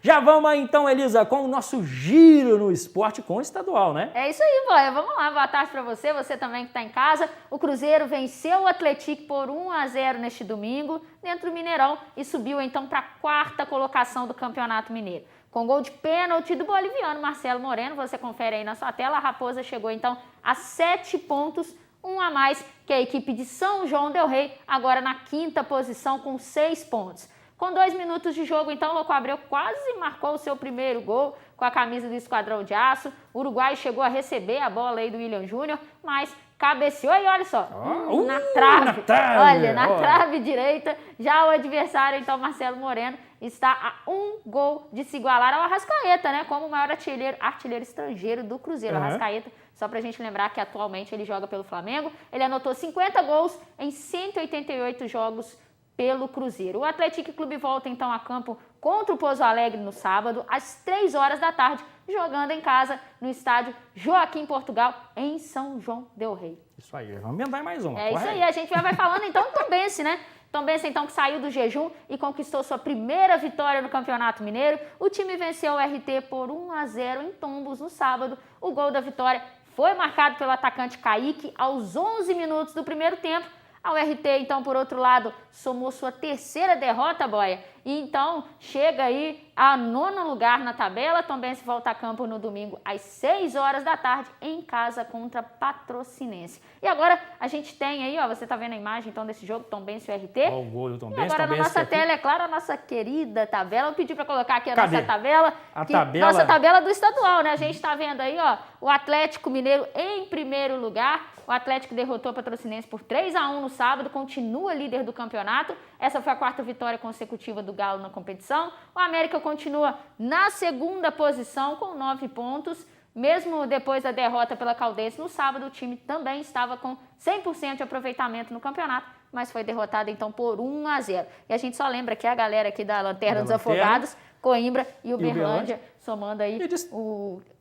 Já vamos aí então, Elisa, com o nosso giro no esporte com o estadual, né? É isso aí, boia. Vamos lá, boa tarde para você também que está em casa. O Cruzeiro venceu o Atlético por 1-0 neste domingo, dentro do Mineirão, e subiu então para a 4ª colocação do Campeonato Mineiro. Com gol de pênalti do boliviano Marcelo Moreno, você confere aí na sua tela, a Raposa chegou então a 7 pontos, um a mais que a equipe de São João del Rei, agora na 5ª posição com 6 pontos. Com 2 minutos de jogo, então, o Louco Abreu quase marcou o seu primeiro gol com a camisa do Esquadrão de Aço. O Uruguai chegou a receber a bola aí do William Júnior, mas cabeceou e olha só, na trave. Olha, na trave direita, já o adversário, então, Marcelo Moreno, está a 1 gol de se igualar ao Arrascaeta, né? Como o maior artilheiro estrangeiro do Cruzeiro. Arrascaeta, só pra gente lembrar que atualmente ele joga pelo Flamengo. Ele anotou 50 gols em 188 jogos pelo Cruzeiro. O Atlético Clube volta então a campo contra o Pouso Alegre no sábado, às 3 horas da tarde, jogando em casa no estádio Joaquim Portugal, em São João del Rei. Isso aí, vamos emendar mais uma. É isso aí, a gente vai falando então do Tombense, né? Tombense então que saiu do jejum e conquistou sua primeira vitória no Campeonato Mineiro. O time venceu o RT por 1-0 em Tombos no sábado. O gol da vitória foi marcado pelo atacante Kaique aos 11 minutos do primeiro tempo. A URT, então, por outro lado, somou sua 3ª derrota, boia, e então chega aí a 9º lugar na tabela. Tombense volta a campo no domingo às 6 horas da tarde, em casa contra Patrocinense. E agora a gente tem aí, ó, você tá vendo a imagem então desse jogo, Tombense e URT. Ó, o gol do Tombense. E agora Tombense na nossa aqui. tela, é claro, a nossa querida tabela. Eu pedi para colocar aqui a Cadê? nossa tabela. Nossa tabela do estadual, né? A gente tá vendo aí, ó, o Atlético Mineiro em primeiro lugar. O Atlético derrotou o Patrocinense por 3-1 no sábado, continua líder do campeonato. Essa foi a 4ª vitória consecutiva do Galo na competição. O América continua na 2ª posição com 9 pontos. Mesmo depois da derrota pela Caldense no sábado, o time também estava com 100% de aproveitamento no campeonato, mas foi derrotado então por 1-0. E a gente só lembra que a galera aqui da Lanterna dos Afogados, Coimbra e Uberlândia, somando aí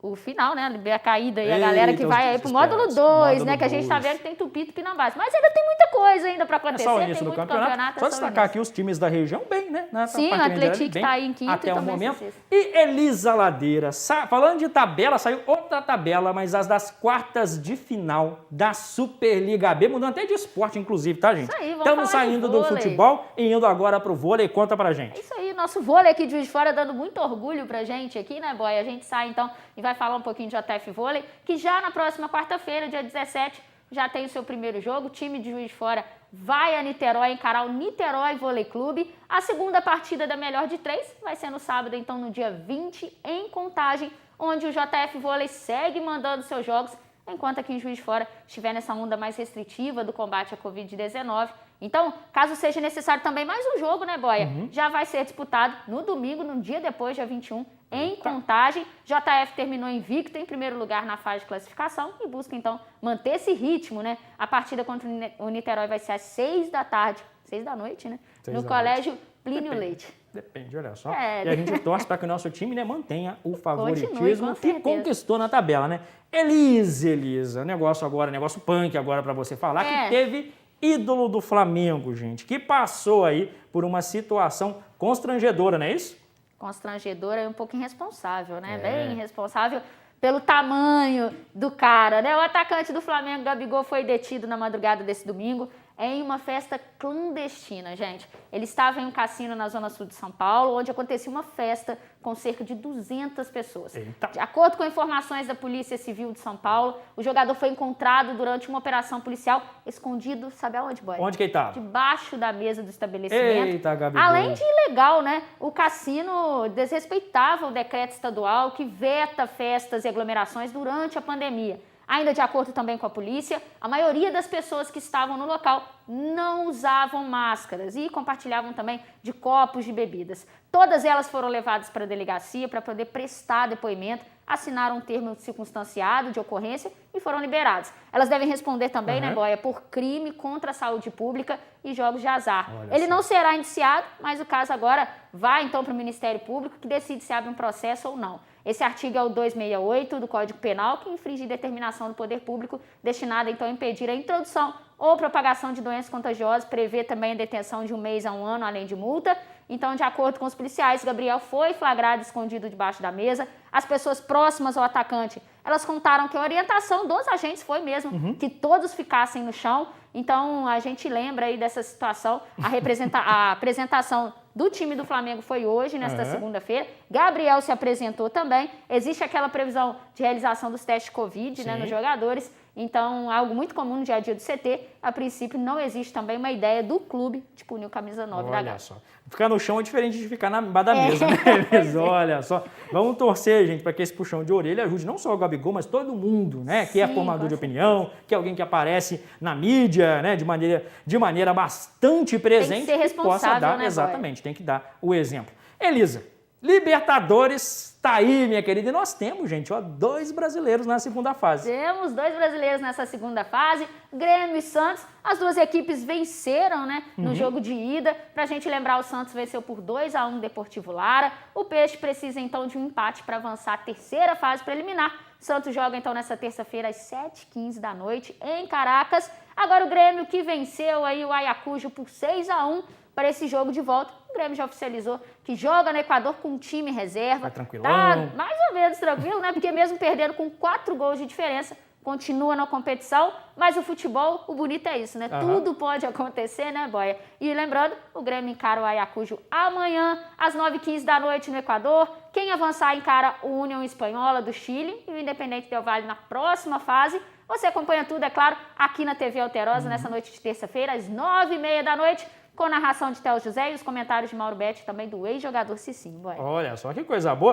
o final, né? A caída e a galera que vai aí pro módulo 2, né? Que a gente tá vendo que tem Tupi e Tupinambás. Mas ainda tem muita coisa ainda pra acontecer. É só o início do campeonato. Só destacar aqui os times da região bem, né? Sim, o Atlético tá aí em 5º até o momento. Sexto. E Elisa Ladeira, falando de tabela, saiu outra tabela, mas as das quartas de final da Superliga B, mudando até de esporte, inclusive, tá, gente? Isso aí, Estamos saindo do futebol e indo agora pro vôlei. Conta pra gente. É isso aí, nosso vôlei aqui de Juiz de Fora dando muito orgulho pra gente aqui, né, boy? A gente sai então e vai falar um pouquinho de JF Vôlei, que já na próxima quarta-feira, dia 17, já tem o seu primeiro jogo. O time de Juiz de Fora vai a Niterói encarar o Niterói Vôlei Clube. A segunda partida da melhor de 3 vai ser no sábado, então no dia 20, em Contagem, onde o JF Vôlei segue mandando seus jogos, enquanto aqui em Juiz de Fora estiver nessa onda mais restritiva do combate à Covid-19. Então, caso seja necessário também mais um jogo, né, boia? Já vai ser disputado no domingo, no dia depois, dia 21, em Contagem. JF terminou invicto em primeiro lugar na fase de classificação e busca, então, manter esse ritmo, né? A partida contra o Niterói vai ser às 6 da tarde, 6 da noite, né? No Colégio Plínio Leite. Depende, olha só. E a gente torce para que o nosso time, né, mantenha o favoritismo que certeza. Conquistou na tabela, né? Elisa, negócio punk agora para você falar, que teve ídolo do Flamengo, gente, que passou aí por uma situação constrangedora, não é isso? Constrangedora e um pouco irresponsável, né? Bem irresponsável pelo tamanho do cara, né? O atacante do Flamengo, Gabigol, foi detido na madrugada desse domingo em uma festa clandestina, gente. Ele estava em um cassino na zona sul de São Paulo, onde acontecia uma festa com cerca de 200 pessoas. Eita. De acordo com informações da Polícia Civil de São Paulo, o jogador foi encontrado durante uma operação policial escondido, sabe aonde, boy? Onde que ele estava? Debaixo da mesa do estabelecimento. Eita, Gabigol. Além de ilegal, né? O cassino desrespeitava o decreto estadual que veta festas e aglomerações durante a pandemia. Ainda de acordo também com a polícia, a maioria das pessoas que estavam no local não usavam máscaras e compartilhavam também de copos de bebidas. Todas elas foram levadas para a delegacia para poder prestar depoimento, assinaram um termo circunstanciado de ocorrência e foram liberadas. Elas devem responder também, né, boia, por crime contra a saúde pública e jogos de azar. Ele não será indiciado, mas o caso agora vai então para o Ministério Público, que decide se abre um processo ou não. Esse artigo é o 268 do Código Penal, que infringe determinação do poder público destinada então a impedir a introdução ou propagação de doenças contagiosas, prevê também a detenção de 1 mês a 1 ano, além de multa. Então, de acordo com os policiais, Gabriel foi flagrado escondido debaixo da mesa. As pessoas próximas ao atacante, elas contaram que a orientação dos agentes foi mesmo que todos ficassem no chão. Então, a gente lembra aí dessa situação. A apresentação do time do Flamengo foi hoje, nesta segunda-feira. Gabriel se apresentou também. Existe aquela previsão de realização dos testes Covid, né, nos jogadores. Então, algo muito comum no dia a dia do CT. A princípio, não existe também uma ideia do clube de punir o camisa 9 da Gávea. Olha só. Ficar no chão é diferente de ficar na embaixo da mesa, né, Elisa? Olha só. Vamos torcer, gente, para que esse puxão de orelha ajude não só o Gabigol, mas todo mundo, né? Que é formador de opinião, que é alguém que aparece na mídia, né? De maneira bastante presente. Tem que ser responsável, possa dar, né, exatamente, tem que dar o exemplo. Elisa, Libertadores tá aí, minha querida, e nós temos, gente, ó, 2 brasileiros na segunda fase. Temos 2 brasileiros nessa segunda fase, Grêmio e Santos. As duas equipes venceram, né, no jogo de ida. Pra gente lembrar, o Santos venceu por 2-1 o Deportivo Lara. O Peixe precisa, então, de um empate para avançar à terceira fase preliminar. Santos joga, então, nessa terça-feira, às 7h15 da noite, em Caracas. Agora o Grêmio, que venceu aí o Ayacucho por 6-1 para esse jogo de volta. O Grêmio já oficializou que joga no Equador com um time reserva. Tá tranquilão. Tá mais ou menos tranquilo, né? Porque mesmo perdendo com 4 gols de diferença, continua na competição. Mas o futebol, o bonito é isso, né? Tudo pode acontecer, né, Boia? E lembrando, o Grêmio encara o Ayacucho amanhã, às 9h15 da noite no Equador. Quem avançar encara o União Espanhola do Chile e o Independente Del Valle na próxima fase. Você acompanha tudo, é claro, aqui na TV Alterosa, nessa noite de terça-feira, às 9h30 da noite, com narração de Théo José e os comentários de Mauro Betti, também do ex-jogador Cicinho. Olha só que coisa boa.